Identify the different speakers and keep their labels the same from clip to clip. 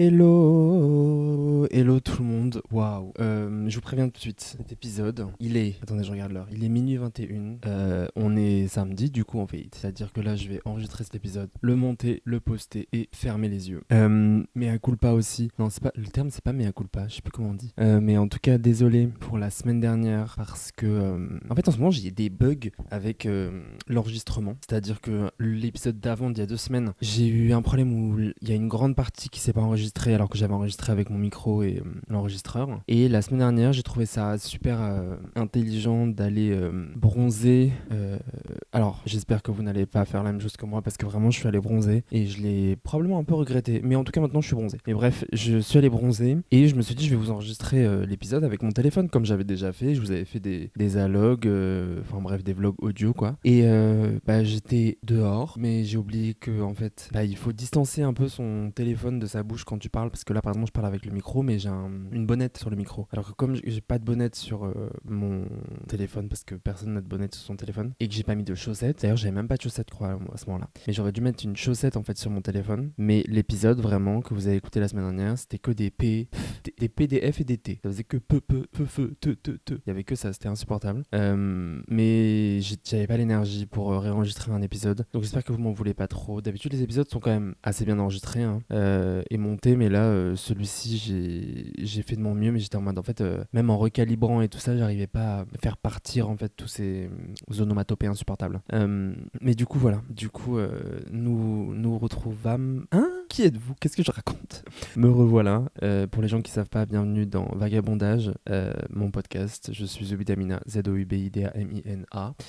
Speaker 1: Hello, hello tout le monde. Waouh. Je vous préviens tout de suite. Cet épisode, attendez, je regarde l'heure. Il est minuit 21. On est samedi, du coup, en fait. C'est-à-dire que là, je vais enregistrer cet épisode, le monter, le poster et fermer les yeux. Mea culpa aussi. Non, c'est pas le terme, c'est pas mea culpa. Je sais plus comment on dit. Mais en tout cas, désolé pour la semaine dernière parce que, en fait, en ce moment, j'ai des bugs avec l'enregistrement. C'est-à-dire que l'épisode d'avant, d'il y a 2 semaines, j'ai eu un problème où il y a une grande partie qui s'est pas enregistrée alors que j'avais enregistré avec mon micro et l'enregistreur. Et la semaine dernière, j'ai trouvé ça super intelligent d'aller bronzer. Alors, j'espère que vous n'allez pas faire la même chose que moi parce que vraiment, je suis allé bronzer et je l'ai probablement un peu regretté. Mais en tout cas, maintenant, je suis bronzé. Mais bref, je suis allé bronzer et je me suis dit, je vais vous enregistrer l'épisode avec mon téléphone comme j'avais déjà fait. Je vous avais fait des vlogs, enfin bref, des vlogs audio quoi. Et j'étais dehors, mais j'ai oublié que en fait, il faut distancer un peu son téléphone de sa bouche quand tu parles parce que là, par exemple, je parle avec le micro, mais j'ai une bonnette sur le micro. Alors que comme j'ai pas de bonnette sur mon téléphone parce que personne n'a de bonnette sur son téléphone et que j'ai pas mis de chaussettes. D'ailleurs, j'avais même pas de chaussettes, je crois, à ce moment-là. Mais j'aurais dû mettre une chaussette en fait sur mon téléphone. Mais l'épisode vraiment que vous avez écouté la semaine dernière, c'était que des PDF et des T. Ça faisait que feu, te. Il y avait que ça, c'était insupportable. Mais j'avais pas l'énergie pour réenregistrer un épisode. Donc j'espère que vous m'en voulez pas trop. D'habitude, les épisodes sont quand même assez bien enregistrés hein, et montés. Mais là, celui-ci, j'ai fait de mon mieux. Mais j'étais en mode, en fait, même en recalibrant et tout ça, j'arrivais pas à faire partir en fait tous ces onomatopées insupportables. Mais du coup, voilà. Du coup, nous retrouvâmes. Hein? Qui êtes-vous? Qu'est-ce que je raconte? Me revoilà. Pour les gens qui savent pas, bienvenue dans Vagabondage, mon podcast. Je suis Zoubidamina, Zoubidamina.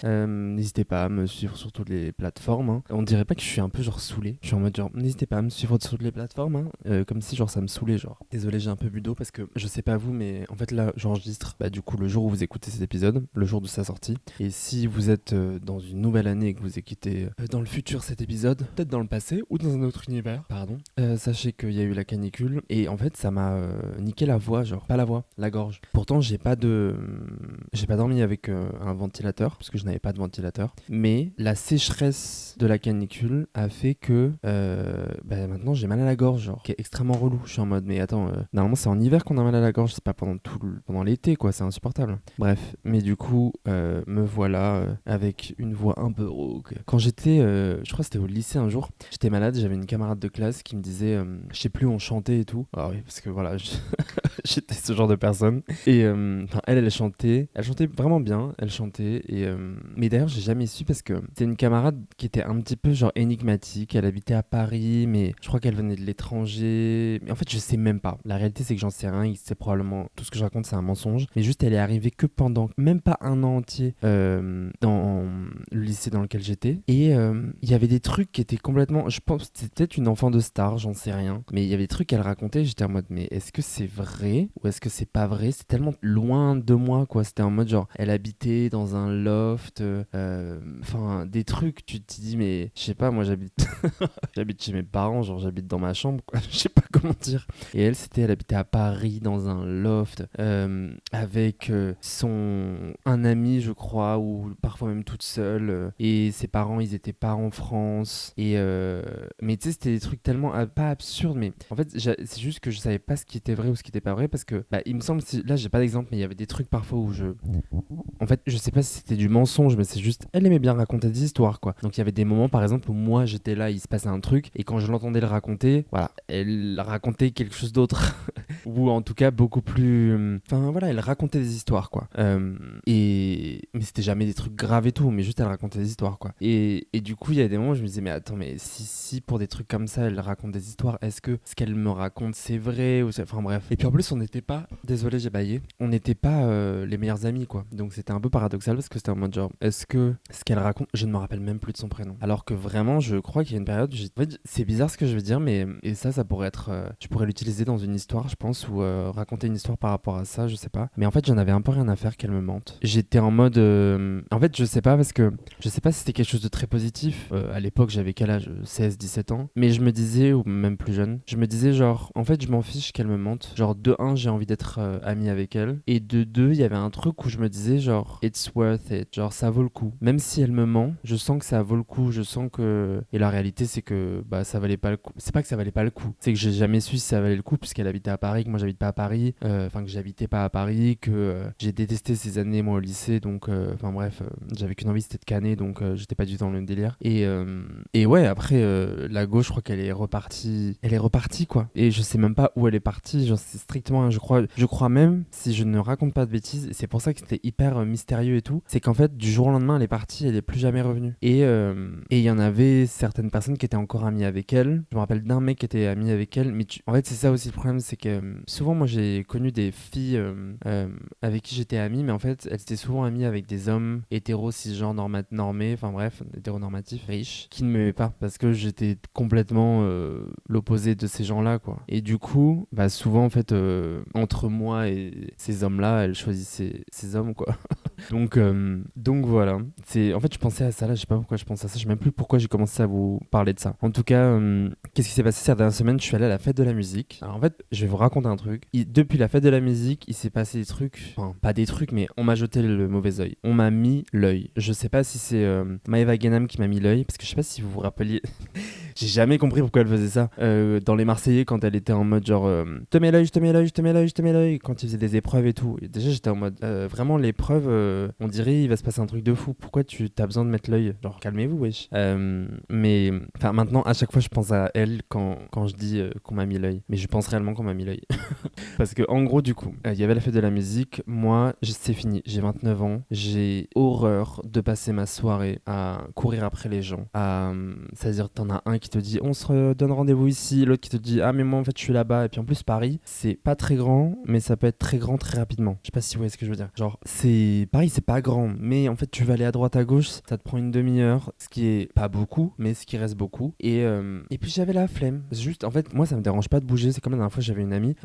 Speaker 1: N'hésitez pas à me suivre sur toutes les plateformes. Hein. On dirait pas que je suis un peu genre saoulé. Je suis en mode genre, n'hésitez pas à me suivre sur toutes les plateformes. Hein. Comme si genre ça me saoulait genre. Désolé, j'ai un peu bu d'eau parce que je sais pas vous, mais en fait là, j'enregistre du coup le jour où vous écoutez cet épisode, le jour de sa sortie. Et si vous êtes dans une nouvelle année et que vous écoutez dans le futur cet épisode, peut-être dans le passé ou dans un autre univers, pardon, sachez qu'il y a eu la canicule et en fait ça m'a niqué la voix, genre pas la voix, la gorge. Pourtant j'ai pas dormi avec un ventilateur parce que je n'avais pas de ventilateur, mais la sécheresse de la canicule a fait que maintenant j'ai mal à la gorge, genre qui est extrêmement relou. Je suis en mode mais attends, normalement c'est en hiver qu'on a mal à la gorge, c'est pas pendant l'été quoi, c'est insupportable. Bref, mais du coup me voilà avec une voix un peu rauque. Quand j'étais, je crois que c'était au lycée un jour, j'étais malade, j'avais une camarade de classe qui me disait, je sais plus, on chantait et tout. Ah oui, parce que voilà, j'étais ce genre de personne. Et elle chantait vraiment bien, elle chantait. Mais d'ailleurs, j'ai jamais su parce que c'était une camarade qui était un petit peu genre énigmatique. Elle habitait à Paris, mais je crois qu'elle venait de l'étranger. Mais en fait, je sais même pas. La réalité, c'est que j'en sais rien. C'est probablement tout ce que je raconte, c'est un mensonge. Mais juste, elle est arrivée que pendant même pas un an entier dans le lycée dans lequel j'étais. Et il y avait des trucs qui étaient complètement. Je pense que c'était peut-être une enfant de star, j'en sais rien. Mais il y avait des trucs qu'elle racontait. J'étais en mode, mais est-ce que c'est vrai ou est-ce que c'est pas vrai? C'est tellement loin de moi, quoi. C'était en mode genre, elle habitait dans un loft. Enfin, des trucs, tu te dis, mais je sais pas, moi j'habite. J'habite chez mes parents, genre j'habite dans ma chambre, quoi. Je sais pas comment dire. Et elle habitait à Paris dans un loft avec un ami, je crois, ou parfois même toute seule. Et ses parents, ils étaient pas en France. Mais tu sais, c'était des trucs tellement pas absurdes, mais en fait, c'est juste que je savais pas ce qui était vrai ou ce qui était pas vrai parce que, il me semble, là, j'ai pas d'exemple, mais il y avait des trucs parfois où en fait, je sais pas si c'était du mensonge, mais c'est juste, elle aimait bien raconter des histoires, quoi. Donc il y avait des moments, par exemple, où moi j'étais là, il se passait un truc, et quand je l'entendais le raconter, voilà, elle racontait quelque chose d'autre, ou en tout cas beaucoup plus. Enfin voilà, elle racontait des histoires, quoi. Mais c'était jamais des trucs graves et tout, mais juste elle racontait des histoires, quoi. Et du coup, il y a des moments où je me disais, mais attends, mais si pour des trucs comme ça, elle raconte des histoires, est-ce que ce qu'elle me raconte c'est vrai ou enfin bref. Et puis en plus, on n'était pas, désolé, j'ai baillé, on n'était pas les meilleurs amis, quoi. Donc c'était un peu paradoxal parce que c'était en mode genre, est-ce que ce qu'elle raconte, je ne me rappelle même plus de son prénom. Alors que vraiment, je crois qu'il y a une période, en fait, c'est bizarre ce que je veux dire, mais et ça pourrait être, je pourrais l'utiliser dans une histoire, je pense. sens ou raconter une histoire par rapport à ça, je sais pas. Mais en fait, j'en avais un peu rien à faire qu'elle me mente. J'étais en mode... En fait, je sais pas parce que je sais pas si c'était quelque chose de très positif. À l'époque, j'avais quel âge 16, 17 ans. Mais je me disais, ou même plus jeune, je me disais genre, en fait, je m'en fiche qu'elle me mente. Genre, de un, j'ai envie d'être ami avec elle. Et de deux, il y avait un truc où je me disais genre, it's worth it. Genre, ça vaut le coup. Même si elle me ment, je sens que ça vaut le coup. Je sens que... Et la réalité, c'est que bah, ça valait pas le coup. C'est pas que ça valait pas le coup. C'est que j'ai jamais su si ça valait le coup puisqu'elle habitait à Paris, que moi j'habite pas à Paris. Enfin, que j'habitais pas à Paris, que j'ai détesté ces années moi au lycée. Donc, enfin bref, j'avais qu'une envie, c'était de canner. Donc, j'étais pas du tout dans le même délire. Et ouais, après, la gauche, je crois qu'elle est repartie. Elle est repartie, quoi. Et je sais même pas où elle est partie. Genre, c'est strictement, je crois même, si je ne raconte pas de bêtises, et c'est pour ça que c'était hyper mystérieux et tout, c'est qu'en fait, du jour au lendemain, elle est partie, elle est plus jamais revenue. Et il y en avait certaines personnes qui étaient encore amies avec elle. Je me rappelle d'un mec qui était ami avec elle. Mais en fait, c'est ça aussi le problème, c'est que souvent, moi, j'ai connu des filles avec qui j'étais ami, mais en fait, elles étaient souvent amies avec des hommes hétéros, cisgenres, normés, enfin bref, hétéronormatifs, riches, qui ne m'aimaient pas parce que j'étais complètement l'opposé de ces gens-là, quoi. Et du coup, bah souvent, en fait, entre moi et ces hommes-là, elle choisissait ces hommes, quoi. Donc voilà. En fait, je pensais à ça là, je sais pas pourquoi je pense à ça, je sais même plus pourquoi j'ai commencé à vous parler de ça. En tout cas, qu'est-ce qui s'est passé cette dernière semaine? Je suis allé à la fête de la musique. Alors en fait, je vais vous raconter un truc. Depuis la fête de la musique, il s'est passé des trucs, enfin pas des trucs, mais on m'a jeté le mauvais œil. On m'a mis l'œil. Je sais pas si c'est Maëva Guénam qui m'a mis l'œil, parce que je sais pas si vous vous rappeliez. J'ai jamais compris pourquoi elle faisait ça. Dans les Marseillais, quand elle était en mode genre te mets l'œil, je te mets l'œil, je te mets l'œil, je te mets l'œil, quand ils faisaient des épreuves et tout. Et déjà, j'étais en mode vraiment, l'épreuve, on dirait il va se passer un truc de fou. Pourquoi tu as besoin de mettre l'œil? Genre, calmez-vous, wesh. Mais enfin, maintenant, à chaque fois, je pense à elle quand je dis qu'on m'a mis l'œil. Mais je pense réellement qu'on m'a mis l'œil. Parce que, en gros, du coup, il y avait la fête de la musique. Moi, c'est fini. J'ai 29 ans. J'ai horreur de passer ma soirée à courir après les gens. C'est-à-dire, t'en as un qui te dit on se donne rendez-vous ici, l'autre qui te dit ah mais moi en fait je suis là-bas, et puis en plus Paris c'est pas très grand mais ça peut être très grand très rapidement. Je sais pas si vous voyez ce que je veux dire. Genre c'est Paris, c'est pas grand mais en fait tu vas aller à droite à gauche, ça te prend une demi-heure, ce qui est pas beaucoup mais ce qui reste beaucoup. Et puis j'avais la flemme. Juste en fait moi ça me dérange pas de bouger. C'est comme la dernière fois j'avais une amie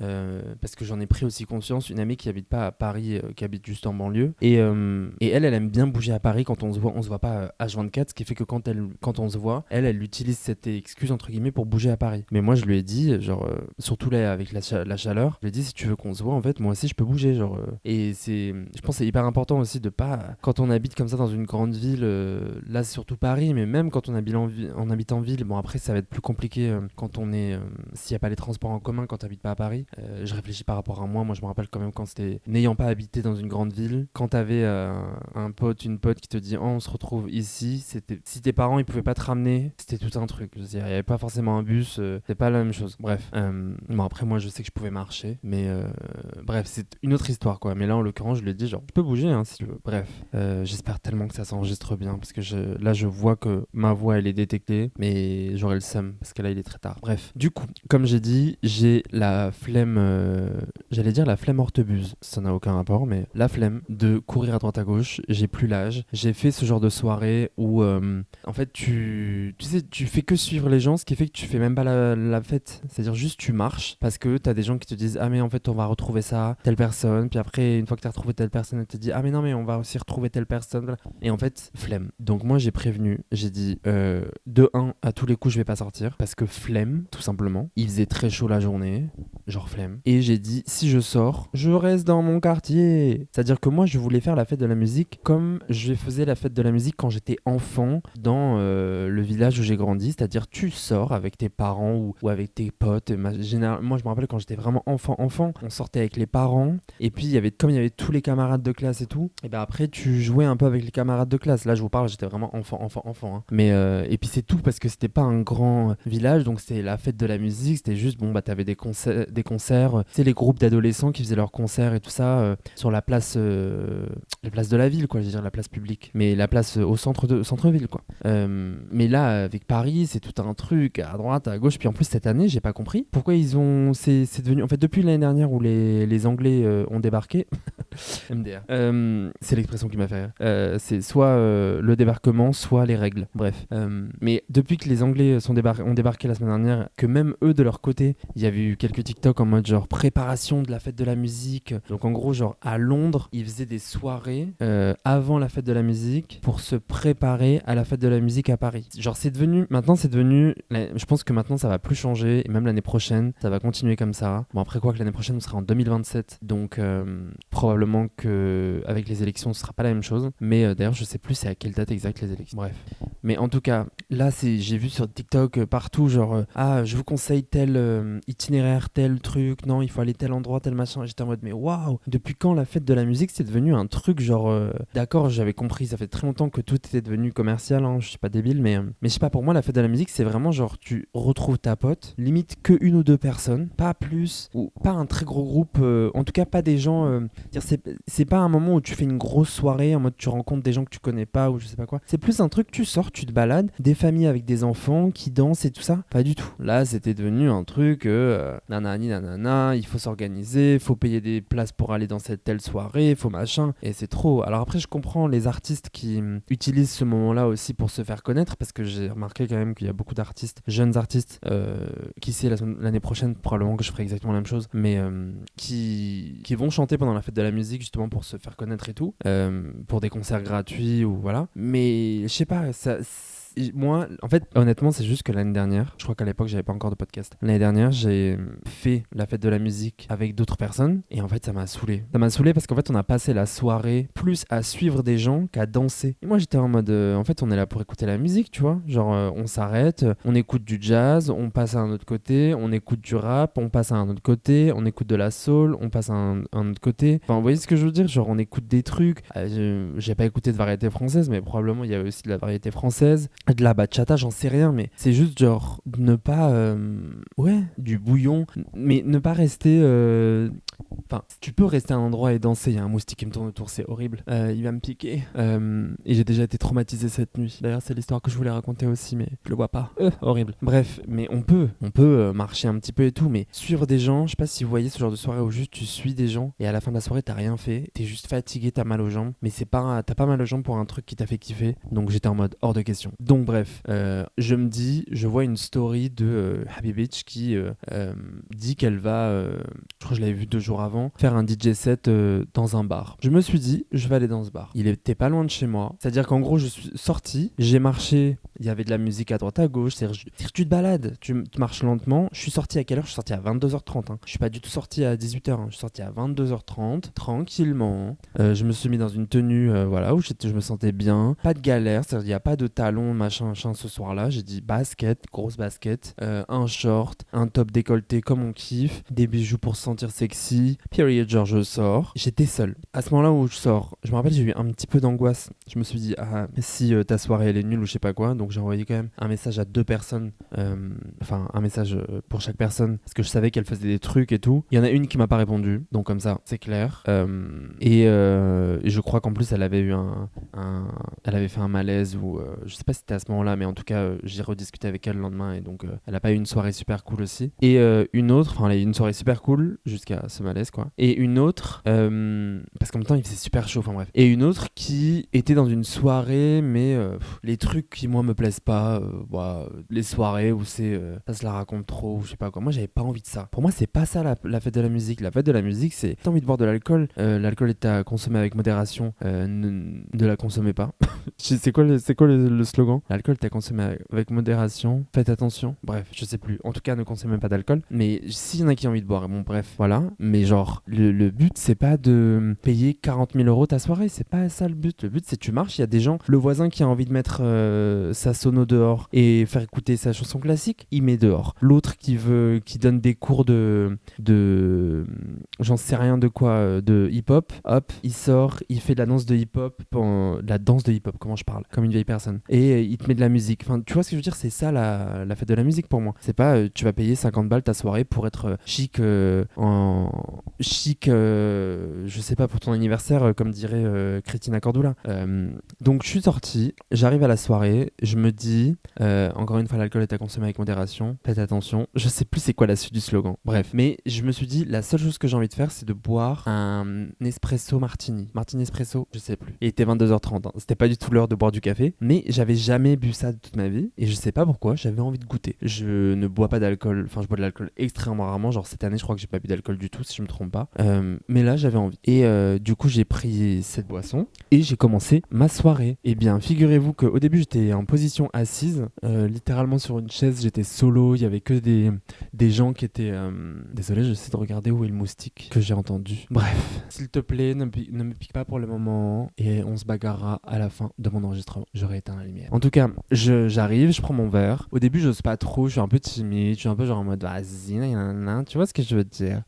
Speaker 1: parce que j'en ai pris aussi conscience, une amie qui habite pas à Paris, qui habite juste en banlieue, et elle aime bien bouger à Paris. Quand on se voit pas H24, ce qui fait que quand on se voit, elle utilise cette excuse entre guillemets pour bouger à Paris. Mais moi je lui ai dit genre surtout là avec la chaleur, je lui ai dit si tu veux qu'on se voit en fait moi aussi je peux bouger genre et je pense que c'est hyper important aussi de pas, quand on habite comme ça dans une grande ville, là c'est surtout Paris, mais même quand on habite en ville, bon après ça va être plus compliqué quand on est s'il y a pas les transports en commun quand t'habites pas à Paris. Je réfléchis par rapport à moi je me rappelle quand même quand c'était, n'ayant pas habité dans une grande ville, quand t'avais un pote, une pote qui te dit oh, on se retrouve ici, c'était, si tes parents ils pouvaient pas te ramener, c'était tout un truc. Je veux dire, il y avait pas forcément un bus, c'est pas la même chose. Bref, bon après moi je sais que je pouvais marcher, mais bref c'est une autre histoire quoi. Mais là en l'occurrence je lui ai dit genre tu peux bouger hein, si tu veux. Bref, j'espère tellement que ça s'enregistre bien parce que là je vois que ma voix elle est détectée, mais j'aurai le seum parce que là il est très tard. Bref, du coup comme j'ai dit, j'ai la flemme, j'allais dire la flemme hortebuse, ça n'a aucun rapport, mais la flemme de courir à droite à gauche. J'ai plus l'âge. J'ai fait ce genre de soirée où en fait tu sais tu fais que suivre les gens, ce qui fait que tu fais même pas la fête. C'est-à-dire juste tu marches parce que t'as des gens qui te disent ah mais en fait on va retrouver ça, telle personne, puis après une fois que t'as retrouvé telle personne elle te dit ah mais non mais on va aussi retrouver telle personne, et en fait flemme. Donc moi j'ai prévenu, j'ai dit de 1 à tous les coups je vais pas sortir parce que flemme tout simplement. Il faisait très chaud la journée, genre flemme, et j'ai dit si je sors je reste dans mon quartier. C'est-à-dire que moi je voulais faire la fête de la musique comme je faisais la fête de la musique quand j'étais enfant dans le village où j'ai grandi, c'est-à-dire tu sors avec tes parents ou avec tes potes. Moi je me rappelle quand j'étais vraiment enfant, on sortait avec les parents, et puis comme il y avait tous les camarades de classe et tout, et ben après tu jouais un peu avec les camarades de classe. Là je vous parle, j'étais vraiment enfant hein. Mais et puis c'est tout parce que c'était pas un grand village, donc c'était la fête de la musique, c'était juste bon bah t'avais des concerts, tu sais les groupes d'adolescents qui faisaient leurs concerts et tout ça sur la place de la ville quoi, je veux dire la place publique, mais la place au centre-ville quoi. Mais là avec Paris c'est tout un truc à droite à gauche, puis en plus cette année j'ai pas compris pourquoi c'est devenu, en fait depuis l'année dernière où les Anglais ont débarqué MDR. C'est l'expression qui m'a fait rire. C'est soit le débarquement, soit les règles. Bref. Mais depuis que les Anglais ont débarqué la semaine dernière, que même eux de leur côté, il y avait eu quelques TikTok en mode genre préparation de la fête de la musique. Donc en gros, genre à Londres, ils faisaient des soirées avant la fête de la musique pour se préparer à la fête de la musique à Paris. Genre maintenant c'est devenu, je pense que maintenant ça va plus changer et même l'année prochaine, ça va continuer comme ça. Bon après quoi que l'année prochaine on sera en 2027, donc probablement que avec les élections ce sera pas la même chose. Mais d'ailleurs je sais plus c'est à quelle date exacte les élections. Bref. Mais en tout cas, là j'ai vu sur TikTok partout genre je vous conseille tel itinéraire, tel truc, non il faut aller tel endroit, tel machin. J'étais en mode mais waouh, depuis quand la fête de la musique c'est devenu un truc genre d'accord, j'avais compris, ça fait très longtemps que tout était devenu commercial, hein, je suis pas débile, mais je sais pas, pour moi la fête de la musique c'est vraiment genre tu retrouves ta pote, limite que une ou deux personnes, pas plus, ou pas un très gros groupe, en tout cas pas des gens, c'est pas un moment où tu fais une grosse soirée en mode tu rencontres des gens que tu connais pas ou je sais pas quoi, c'est plus un truc, tu sors, tu te balades, des familles avec des enfants qui dansent et tout ça, pas du tout. Là c'était devenu un truc, nanani nanana, il faut s'organiser, faut payer des places pour aller dans cette telle soirée, faut machin, et c'est trop. Alors après je comprends les artistes qui utilisent ce moment-là aussi pour se faire connaître, parce que j'ai remarqué quand même qu'il y a beaucoup d'artistes, jeunes artistes, qui sait l'année prochaine probablement que je ferai exactement la même chose, mais qui vont chanter pendant la fête de la musique justement pour se faire connaître et tout, pour des concerts gratuits ou voilà. Mais je sais pas, moi, en fait, honnêtement, c'est juste que l'année dernière, je crois qu'à l'époque, j'avais pas encore de podcast. L'année dernière, j'ai fait la fête de la musique avec d'autres personnes et en fait, ça m'a saoulé. Ça m'a saoulé parce qu'en fait, on a passé la soirée plus à suivre des gens qu'à danser. Et moi, j'étais en mode, en fait, on est là pour écouter la musique, tu vois. Genre, on s'arrête, on écoute du jazz, on passe à un autre côté, on écoute du rap, on passe à un autre côté, on écoute de la soul, on passe à un autre côté. Enfin, vous voyez ce que je veux dire? Genre, on écoute des trucs. J'ai pas écouté de variété française, mais probablement, il y avait aussi de la variété française. De la bachata, j'en sais rien, mais c'est juste genre ne pas du bouillon, mais ne pas rester enfin tu peux rester à un endroit et danser. Il y a un moustique qui me tourne autour, c'est horrible, il va me piquer, et j'ai déjà été traumatisé cette nuit. D'ailleurs c'est l'histoire que je voulais raconter aussi, mais je le vois pas, horrible. Bref, mais on peut marcher un petit peu et tout, mais suivre des gens, je sais pas si vous voyez ce genre de soirée où juste tu suis des gens et à la fin de la soirée t'as rien fait, t'es juste fatigué, t'as mal aux jambes, mais t'as pas mal aux jambes pour un truc qui t'a fait kiffer. Donc j'étais en mode hors de question. Donc bref, je vois une story de Habibitch qui dit qu'elle va, je crois que je l'avais vu 2 jours avant, faire un DJ set dans un bar. Je me suis dit, je vais aller dans ce bar. Il était pas loin de chez moi, c'est-à-dire qu'en gros je suis sorti, j'ai marché, il y avait de la musique à droite à gauche, c'est-à-dire tu te balades, tu marches lentement. Je suis sorti à quelle heure? Je suis sorti à 22h30, hein. Je suis pas du tout sorti à 18h, hein. Je suis sorti à 22h30, tranquillement. Je me suis mis dans une tenue voilà, où je me sentais bien, pas de galère, c'est-à-dire il n'y a pas de talons, machin ce soir-là. J'ai dit basket, grosse basket, un short, un top décolleté comme on kiffe, des bijoux pour se sentir sexy, period, genre je sors. J'étais seul. À ce moment-là où je sors, je me rappelle, j'ai eu un petit peu d'angoisse. Je me suis dit, si ta soirée elle est nulle ou je sais pas quoi, donc j'ai envoyé quand même un message à 2 personnes, enfin un message pour chaque personne, parce que je savais qu'elle faisait des trucs et tout. Il y en a une qui m'a pas répondu, donc comme ça, c'est clair. Et je crois qu'en plus elle avait eu elle avait fait un malaise ou je sais pas si c'était à ce moment-là, mais en tout cas j'ai rediscuté avec elle le lendemain et donc elle a pas eu une soirée super cool aussi. Et une autre, enfin elle a eu une soirée super cool jusqu'à ce malaise quoi. Et une autre, parce qu'en même temps il faisait super chaud, enfin bref. Et une autre qui était dans une soirée, mais les trucs qui moi me plaisent pas, les soirées où c'est ça se la raconte trop ou je sais pas quoi. Moi j'avais pas envie de ça. Pour moi c'est pas ça la fête de la musique. La fête de la musique c'est t'as envie de boire de l'alcool, l'alcool est à consommer avec modération, ne la consommez pas. C'est quoi le slogan? L'alcool est à consommer avec modération, faites attention. Bref, je sais plus. En tout cas, ne consommez pas d'alcool. Mais s'il y en a qui ont envie de boire, bon bref, voilà. Mais genre, le but, c'est pas de payer 40 000 euros ta soirée. C'est pas ça le but. Le but, c'est tu marches, il y a des gens, le voisin qui a envie de mettre sa sono dehors et faire écouter sa chanson classique, il met dehors. L'autre qui donne des cours de j'en sais rien de quoi, de hip-hop, hop, il sort, il fait de la danse de hip-hop, comment je parle, comme une vieille personne, et il te met de la musique. Enfin, tu vois ce que je veux dire, c'est ça la fête de la musique pour moi. C'est pas tu vas payer 50 balles ta soirée pour être chic je chic, je sais pas, pour ton anniversaire, comme dirait Christina Cordula. Donc je suis sorti, j'arrive à la soirée, je me dis, encore une fois, l'alcool est à consommer avec modération, faites attention, je sais plus c'est quoi la suite du slogan, bref, mais je me suis dit, la seule chose que j'ai envie de faire, c'est de boire un espresso martini espresso, je sais plus. Il était 22h30, hein. C'était pas du tout l'heure de boire du café, mais j'avais jamais bu ça de toute ma vie, et je sais pas pourquoi, j'avais envie de goûter. Je ne bois pas d'alcool, enfin je bois de l'alcool extrêmement rarement, genre cette année je crois que j'ai pas bu d'alcool du tout si je me trompe pas, mais là j'avais envie. Et du coup j'ai pris cette boisson, et j'ai commencé ma soirée. Et bien figurez-vous qu'au début j'étais en position assise, littéralement sur une chaise, j'étais solo, il y avait que des gens qui étaient... Désolé, j'essaie de regarder où est le moustique que j'ai entendu. Bref, s'il te plaît, ne me pique pas pour le moment, et on se bagarrera à la fin de mon enregistrement. J'aurai éteint la lumière. En tout cas, j'arrive, je prends mon verre. Au début, j'ose pas trop, je suis un peu timide, je suis un peu genre en mode vas-y, nanana, tu vois ce que je veux te dire.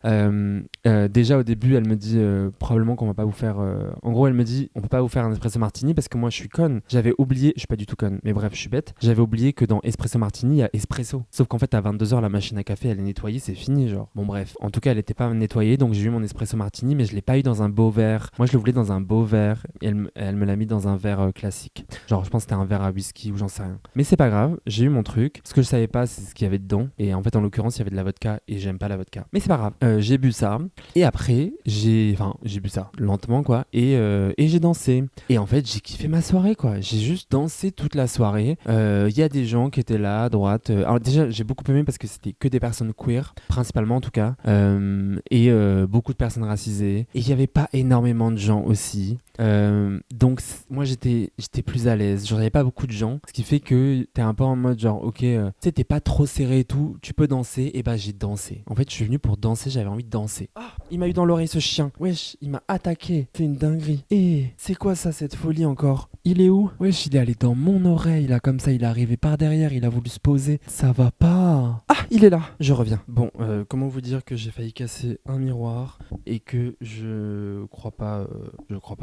Speaker 1: Déjà au début, elle me dit probablement qu'on va pas vous faire... En gros, elle me dit on peut pas vous faire un espresso martini parce que moi je suis conne. J'avais oublié, je suis pas du tout conne, mais bref, je suis bête. J'avais oublié que dans espresso martini, il y a espresso. Sauf qu'en fait, à 22h, la machine à café, elle est nettoyée, c'est fini, genre. Bon, bref. En tout cas, elle était pas nettoyée, donc j'ai eu mon espresso martini, mais je l'ai pas eu dans un beau verre. Moi, je le voulais dans un beau verre, et elle me l'a mis dans un verre classique. Genre, je pense que c'était un verre à whisky ou j'en sais rien. Mais c'est pas grave, j'ai eu mon truc. Ce que je savais pas, c'est ce qu'il y avait dedans. Et en fait, en l'occurrence, il y avait de la vodka, et j'aime pas la vodka. Mais c'est pas grave. J'ai bu ça, et après, j'ai bu ça lentement, quoi, et j'ai dansé. Et en fait, j'ai kiffé ma soirée, quoi. J'ai juste dansé toute la soirée. Il y a des gens qui étaient là, à droite. Alors déjà, j'ai beaucoup aimé parce que c'était que des personnes queer, principalement en tout cas, et beaucoup de personnes racisées. Et il y avait pas énormément de gens aussi. Donc moi j'étais plus à l'aise, genre il y avait pas beaucoup de gens, ce qui fait que t'es un peu en mode genre ok, tu sais t'es pas trop serré et tout, tu peux danser. Et bah j'ai dansé, en fait je suis venu pour danser, j'avais envie de danser. Ah, il m'a eu dans l'oreille ce chien, wesh, il m'a attaqué, c'est une dinguerie. Et c'est quoi ça, cette folie encore? Il est où? Wesh, il est allé dans mon oreille là, comme ça, il est arrivé par derrière, il a voulu se poser, ça va pas. Ah, il est là, je reviens. Bon, comment vous dire que j'ai failli casser un miroir et que je crois pas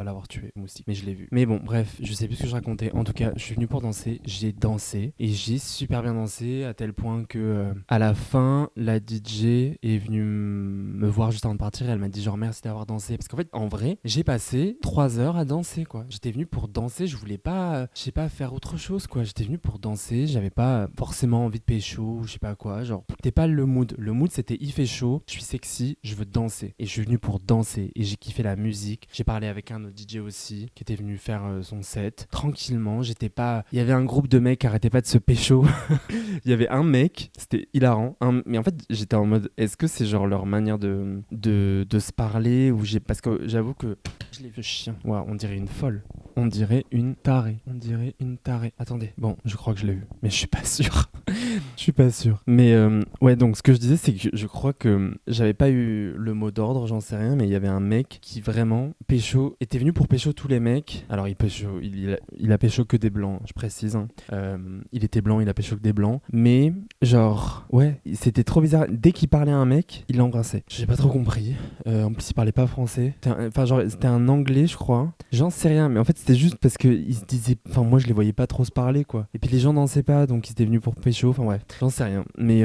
Speaker 1: l'avoir tué, moustique, mais je l'ai vu. Mais bon, bref, je sais plus ce que je racontais. En tout cas, je suis venu pour danser, j'ai dansé et j'ai super bien dansé à tel point que à la fin, la DJ est venue me voir juste avant de partir et elle m'a dit genre merci d'avoir dansé, parce qu'en fait, en vrai, j'ai passé 3 heures à danser, quoi. J'étais venu pour danser, je voulais pas, je sais pas, faire autre chose, quoi. J'étais venu pour danser, j'avais pas forcément envie de pécho ou je sais pas quoi, genre c'était pas le mood. Le mood c'était il fait chaud, je suis sexy, je veux danser, et je suis venu pour danser et j'ai kiffé la musique. J'ai parlé avec un autre DJ aussi qui était venu faire son set tranquillement. J'étais pas, il y avait un groupe de mecs qui arrêtaient pas de se pécho. Il y avait un mec, c'était hilarant, mais en fait j'étais en mode est-ce que c'est genre leur manière de se parler, ou parce que j'avoue que je l'ai vu, chien, ouais, on dirait une folle, on dirait une tarée, attendez, bon je crois que je l'ai vu mais je suis pas sûr. Je suis pas sûr. Mais ouais, donc ce que je disais, c'est que je crois que j'avais pas eu le mot d'ordre, j'en sais rien, mais il y avait un mec qui vraiment pécho, était venu pour pécho tous les mecs. Alors il a pécho que des blancs, je précise, hein. Il était blanc, il a pécho que des blancs. Mais genre, ouais, c'était trop bizarre. Dès qu'il parlait à un mec, il l'embrassait. J'ai pas trop compris. En plus, il parlait pas français. Enfin, genre, c'était un anglais, je crois. J'en sais rien, mais en fait, c'était juste parce que il se disait. Enfin, moi, je les voyais pas trop se parler, quoi. Et puis les gens dansaient pas, donc ils étaient venus pour pécho. Enfin, bref, j'en sais rien. Mais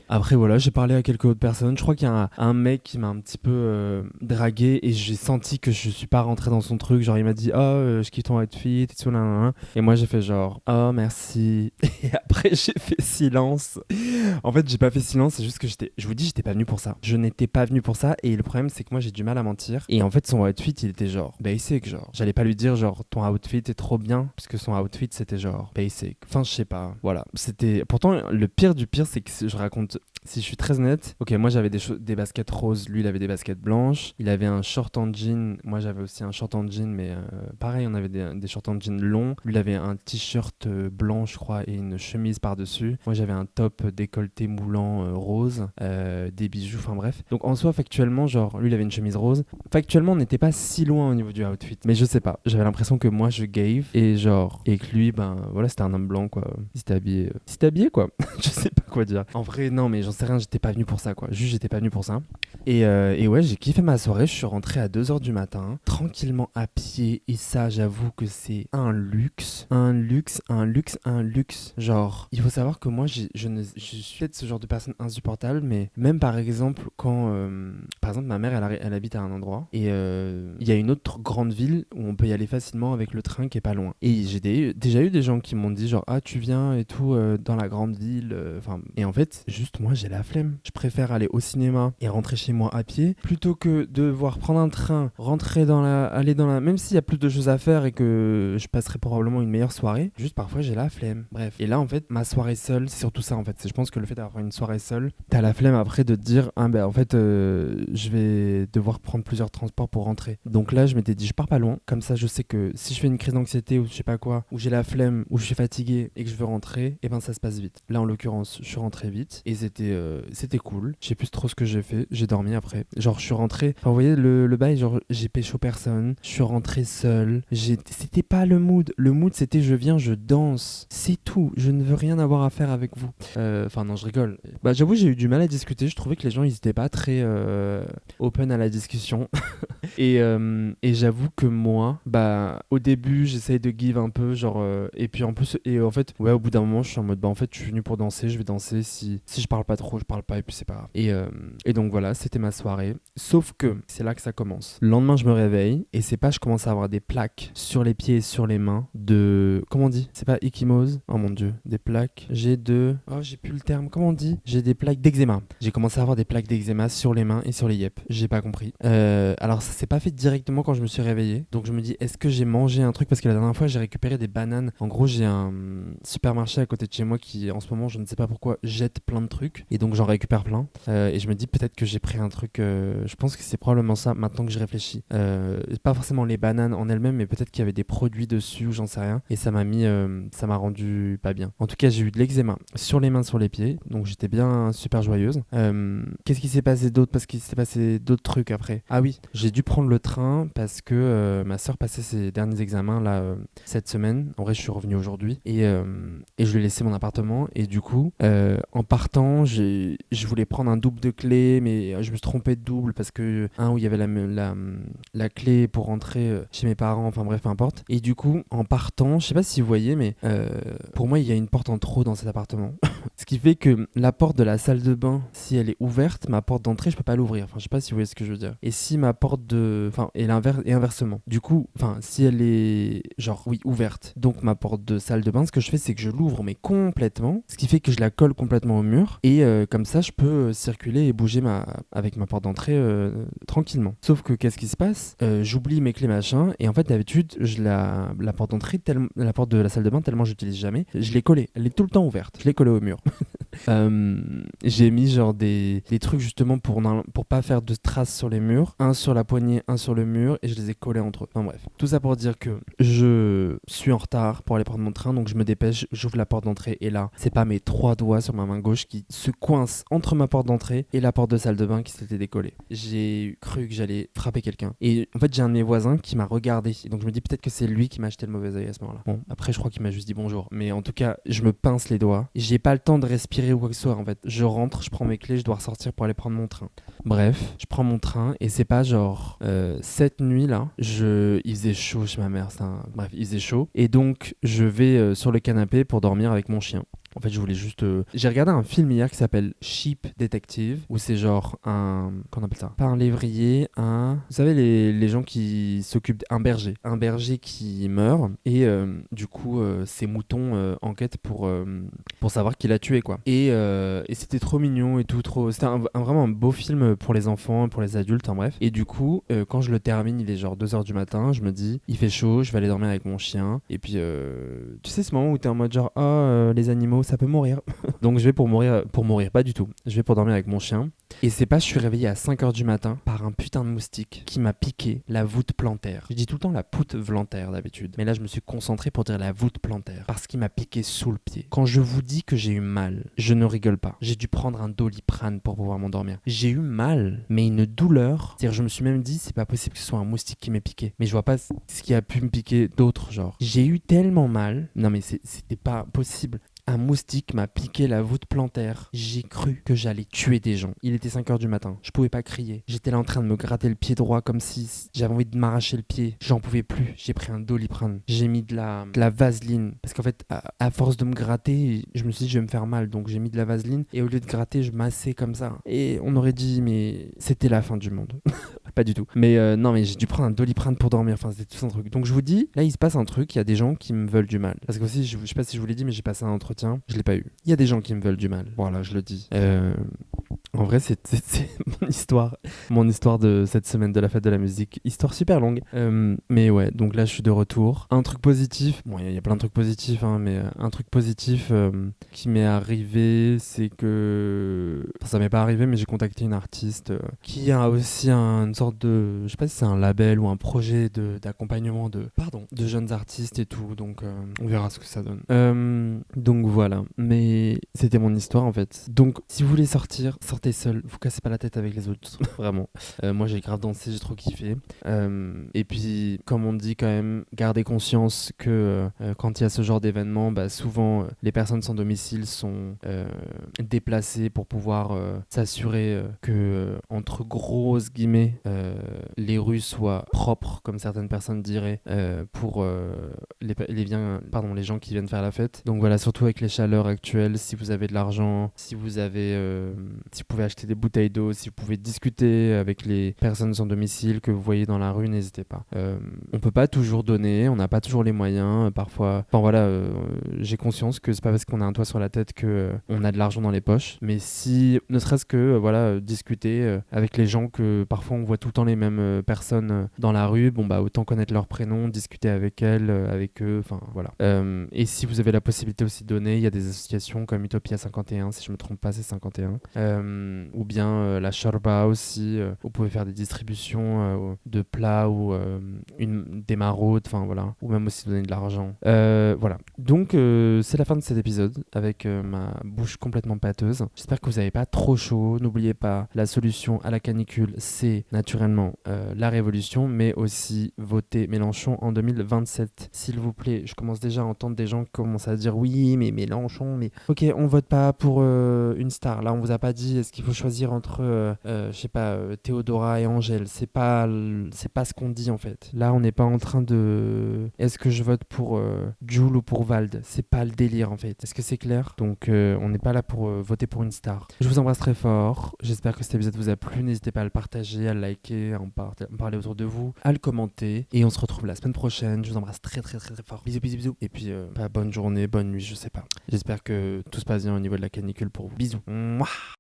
Speaker 1: après, voilà, j'ai parlé à quelques autres personnes. Je crois qu'il y a un mec qui m'a un petit peu dragué et j'ai senti que je suis pas rentré dans son truc. Genre, il m'a dit, oh, je kiffe ton outfit et tout, là. Et moi, j'ai fait genre, oh, merci. Et après, j'ai fait silence. En fait, j'ai pas fait silence, c'est juste que je vous dis, j'étais pas venu pour ça. Je n'étais pas venu pour ça, et le problème, c'est que moi, j'ai du mal à mentir. Et en fait, son outfit, il était genre basic, genre. J'allais pas lui dire, genre, ton outfit est trop bien, puisque son outfit, c'était genre basic. Enfin, je sais pas. Voilà. C'était. Pourtant, le pire du pire, c'est que je raconte. Si je suis très honnête, ok, moi j'avais des baskets roses, lui il avait des baskets blanches, il avait un short en jean, moi j'avais aussi un short en jean, mais pareil, on avait des shorts en jean longs, lui il avait un t-shirt blanc, je crois, et une chemise par-dessus. Moi j'avais un top décolleté moulant rose, des bijoux, enfin bref. Donc en soi, factuellement, genre, lui il avait une chemise rose. Factuellement, on n'était pas si loin au niveau du outfit, mais je sais pas, j'avais l'impression que moi je gave, et genre, et que lui, ben voilà, c'était un homme blanc, quoi. Il s'était habillé, quoi. Je sais pas quoi dire. En vrai, non, mais j'en sais rien, j'étais pas venu pour ça, quoi. Juste, j'étais pas venu pour ça. Et ouais, j'ai kiffé ma soirée. Je suis rentré à 2h du matin, tranquillement à pied. Et ça, j'avoue que c'est un luxe. Un luxe. Genre, il faut savoir que moi, je suis peut-être ce genre de personne insupportable, mais même par exemple, quand par exemple, ma mère, elle habite à un endroit et il y a une autre grande ville où on peut y aller facilement avec le train qui est pas loin. Et j'ai déjà eu des gens qui m'ont dit genre ah tu viens et tout dans la grande ville. Enfin et en fait juste moi j'ai la flemme. Je préfère aller au cinéma et rentrer chez moi à pied plutôt que de devoir prendre un train, aller dans la, même s'il y a plus de choses à faire et que je passerai probablement une meilleure soirée. Juste parfois j'ai la flemme. Bref. Et là en fait ma soirée seule c'est surtout ça en fait. Je pense que le fait d'avoir une soirée seule, t'as la flemme après de te dire ah ben en fait je vais devoir prendre plusieurs transports pour rentrer. Donc là je m'étais dit je pars pas loin. Comme ça je sais que si je fais une crise d'anxiété ou je sais pas quoi, ou j'ai la flemme, ou je suis fatigué et que je veux rentrer, et ben ça se passe vite. Là en l'occurrence je suis rentré vite et c'était cool. Je sais plus trop ce que j'ai fait. J'ai dormi après. Genre je suis rentré. Enfin, vous voyez le bail, genre j'ai pécho personne. Je suis rentré seul. C'était pas le mood. Le mood c'était je viens, je danse. C'est tout. Je ne veux rien avoir à faire avec vous. Enfin non je rigole. Bah j'avoue j'ai eu du mal à discuter. Je trouvais que les gens ils étaient pas très open à la discussion. et j'avoue que moi, bah au début j'essaye de give un peu genre et puis en plus et en fait ouais au bout d'un moment je suis en mode bah en fait je suis venu pour danser, je vais danser, si je parle pas trop je parle pas et puis c'est pas grave. Et donc voilà c'était ma soirée, sauf que c'est là que ça commence. Le lendemain je me réveille et c'est pas je commence à avoir des plaques sur les pieds et sur les mains de comment on dit, c'est pas ecchymose, oh mon dieu, des plaques, j'ai plus le terme, comment on dit, j'ai des plaques d'eczéma. J'ai commencé à avoir des plaques d'eczéma sur les mains et sur les yep, j'ai pas compris. Alors ça s'est pas fait directement quand je me suis réveillé, donc je me dis est-ce que j'ai mangé un truc, parce que la dernière fois j'ai récupéré des bananes. En gros j'ai un supermarché à côté de chez moi qui en ce moment je ne sais pas pourquoi jette plein de trucs et donc j'en récupère plein et je me dis peut-être que j'ai pris un truc, je pense que c'est probablement ça maintenant que je réfléchis, pas forcément les bananes en elles-mêmes mais peut-être qu'il y avait des produits dessus ou j'en sais rien et ça m'a rendu pas bien. En tout cas j'ai eu de l'eczéma sur les mains, sur les pieds, donc j'étais bien super joyeuse. Qu'est-ce qui s'est passé d'autre, parce qu'il s'est passé d'autres trucs après. Ah oui, j'ai dû prendre le train parce que ma soeur passait ses derniers examens là cette semaine. En vrai je suis revenu aujourd'hui et je lui ai laissé mon appartement et du coup en partant je voulais prendre un double de clé mais je me suis trompé de double parce que où il y avait la clé pour rentrer chez mes parents, enfin bref peu importe, et du coup en partant je sais pas si vous voyez mais pour moi il y a une porte en trop dans cet appartement ce qui fait que la porte de la salle de bain, si elle est ouverte, ma porte d'entrée je peux pas l'ouvrir, enfin je sais pas si vous voyez ce que je veux dire, et si ma porte et inversement, du coup enfin si elle est genre oui ouverte, donc ma porte de salle de bain, ce que je fais c'est que je l'ouvre mais complètement, ce qui fait que je la colle complètement au mur et comme ça je peux circuler et bouger avec ma porte d'entrée tranquillement. Sauf que qu'est-ce qui se passe, j'oublie mes clés machin et en fait d'habitude la porte d'entrée, la porte de la salle de bain, tellement j'utilise jamais, je l'ai collée, elle est tout le temps ouverte, je l'ai collée au mur. J'ai mis genre des trucs justement pour pas faire de traces sur les murs, un sur la poignée, un sur le mur, et je les ai collés entre eux. Enfin bref, tout ça pour dire que je suis en retard pour aller prendre mon train, donc je me dépêche, j'ouvre la porte d'entrée et là c'est pas mes 3 doigts sur ma main gauche qui se coincent entre ma porte d'entrée et la porte de salle de bain qui s'était décollée. J'ai cru que j'allais frapper quelqu'un et en fait j'ai un de mes voisins qui m'a regardé, donc je me dis peut-être que c'est lui qui m'a acheté le mauvais œil à ce moment-là. Bon après je crois qu'il m'a juste dit bonjour, mais en tout cas je me pince les doigts, j'ai pas le temps de respirer ou quoi que ce soit en fait. Je rentre, je prends mes clés, je dois ressortir pour aller prendre mon train. Bref, je prends mon train et c'est pas genre cette nuit là, il faisait chaud chez ma mère, bref, il faisait chaud et donc je vais sur le canapé pour dormir avec mon chien. En fait, je voulais juste... J'ai regardé un film hier qui s'appelle Sheep Detective, où c'est genre qu'on appelle ça, pas un lévrier, Vous savez, les gens qui s'occupent... Un berger qui meurt, et du coup, ses moutons enquêtent pour savoir qui l'a tué, quoi. Et c'était trop mignon et tout, trop... C'était vraiment un beau film pour les enfants, pour les adultes, en bref. Et du coup, quand je le termine, il est genre 2h du matin, je me dis, il fait chaud, je vais aller dormir avec mon chien, et puis... tu sais, ce moment où t'es en mode genre, les animaux, ça peut mourir. Donc je vais pour mourir, pas du tout. Je vais pour dormir avec mon chien. Et c'est pas, je suis réveillé à 5h du matin par un putain de moustique qui m'a piqué la voûte plantaire. Je dis tout le temps la poutre plantaire d'habitude. Mais là, je me suis concentré pour dire la voûte plantaire. Parce qu'il m'a piqué sous le pied. Quand je vous dis que j'ai eu mal, je ne rigole pas. J'ai dû prendre un Doliprane pour pouvoir m'endormir. J'ai eu mal, mais une douleur. C'est-à-dire, je me suis même dit, c'est pas possible que ce soit un moustique qui m'ait piqué. Mais je vois pas ce qui a pu me piquer d'autre, genre. J'ai eu tellement mal. Non, mais c'était pas possible. Un moustique m'a piqué la voûte plantaire. J'ai cru que j'allais tuer des gens. Il était 5 heures du matin. Je pouvais pas crier. J'étais là en train de me gratter le pied droit comme si j'avais envie de m'arracher le pied. J'en pouvais plus. J'ai pris un Doliprane. J'ai mis de la vaseline. Parce qu'en fait, à force de me gratter, je me suis dit je vais me faire mal. Donc j'ai mis de la vaseline. Et au lieu de gratter, je massais comme ça. Et on aurait dit, mais c'était la fin du monde. Pas du tout. Mais non, mais j'ai dû prendre un Doliprane pour dormir. Enfin, c'était tout un truc. Donc je vous dis, là, il se passe un truc. Il y a des gens qui me veulent du mal. Parce que aussi, je sais pas si je vous l'ai dit, mais j'ai passé un entretien. Je l'ai pas eu. Il y a des gens qui me veulent du mal. Voilà, je le dis. En vrai, c'est mon histoire de cette semaine de la fête de la musique. Histoire super longue. Mais ouais, donc là, je suis de retour. Un truc positif. Bon, il y a plein de trucs positifs, hein, mais un truc positif qui m'est arrivé, c'est que... Enfin, ça m'est pas arrivé, mais j'ai contacté une artiste qui a aussi une sorte de... Je sais pas si c'est un label ou un projet d'accompagnement de jeunes artistes et tout. Donc, on verra ce que ça donne. Donc voilà. Mais c'était mon histoire, en fait. Donc, si vous voulez sortir, sortez seul. Vous cassez pas la tête avec les autres. Vraiment. Moi, j'ai grave dansé, j'ai trop kiffé. Et puis, comme on dit quand même, gardez conscience que quand il y a ce genre d'événement, bah, souvent, les personnes sans domicile sont déplacées pour pouvoir s'assurer que, entre grosses guillemets, les rues soient propres, comme certaines personnes diraient, pour les gens qui viennent faire la fête. Donc voilà, surtout avec les chaleurs actuelles, si vous avez de l'argent, si vous pouvez acheter des bouteilles d'eau, si vous pouvez discuter avec les personnes sans domicile que vous voyez dans la rue, n'hésitez pas. On peut pas toujours donner, on n'a pas toujours les moyens, parfois. Enfin voilà, j'ai conscience que c'est pas parce qu'on a un toit sur la tête que on a de l'argent dans les poches, mais si, ne serait-ce que discuter avec les gens que parfois on voit tout le temps les mêmes personnes dans la rue, bon bah autant connaître leur prénom, discuter avec elles, avec eux, enfin voilà. Et si vous avez la possibilité aussi de donner, il y a des associations comme Utopia 51, si je me trompe pas, c'est 51, ou bien la Shorba aussi, vous pouvez faire des distributions de plats ou des maraudes, enfin voilà, ou même aussi donner de l'argent. Voilà. Donc c'est la fin de cet épisode avec ma bouche complètement pâteuse. J'espère que vous n'avez pas trop chaud. N'oubliez pas, la solution à la canicule, c'est naturellement la révolution, mais aussi voter Mélenchon en 2027. S'il vous plaît, je commence déjà à entendre des gens qui commencent à dire oui, mais Mélenchon, mais ok, on vote pas pour une star. Là, on vous a pas dit est-ce qu'il faut choisir entre, je sais pas, Théodora et Angèle. C'est pas ce qu'on dit en fait. Là, on n'est pas en train de est-ce que je vote pour Jul ou pour Vald. C'est pas le délire en fait. Est-ce que c'est clair? Donc, on n'est pas là pour voter pour une star. Je vous embrasse très fort. J'espère que cet épisode vous a plu. N'hésitez pas à le partager, à le liker, à en parler autour de vous, à le commenter. Et on se retrouve la semaine prochaine. Je vous embrasse très très très très fort. Bisous bisous bisous. Et puis bonne journée, bonne nuit, je sais pas. J'espère que tout se passe bien au niveau de la canicule pour vous. Bisous. Mouah.